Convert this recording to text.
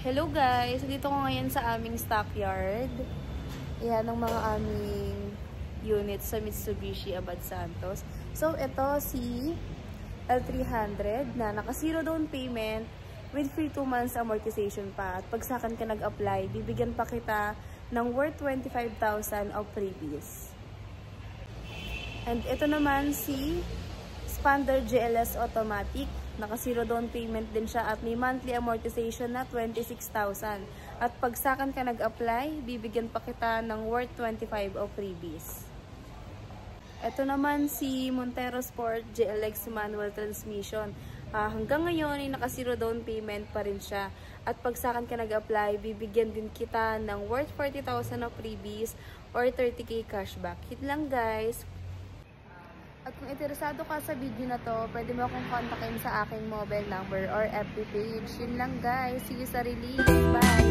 Hello guys! Dito ko ngayon sa aming stockyard. Ayan ang mga aming units sa Mitsubishi Abad Santos. So, ito si L300 na naka-zero down payment with free 2 months amortization pa. At pag saan ka nag-apply, bibigyan pa kita ng worth 25,000 of freebies. And ito naman si Xpander GLS Automatic. Naka-zero down payment din siya at may monthly amortization na 26,000. At pag sakan ka nag-apply, bibigyan pa kita ng worth 25 of freebies. Ito naman si Montero Sport GLX manual transmission. Hanggang ngayon ay naka-zero down payment pa rin siya. At pag sakan ka nag-apply, bibigyan din kita ng worth 40,000 of freebies or 30k cashback. Hit lang guys! At kung interesado ka sa video na to, pwede mo akong kontakin sa aking mobile number or FB page. Yun lang guys. See you sa release. Bye!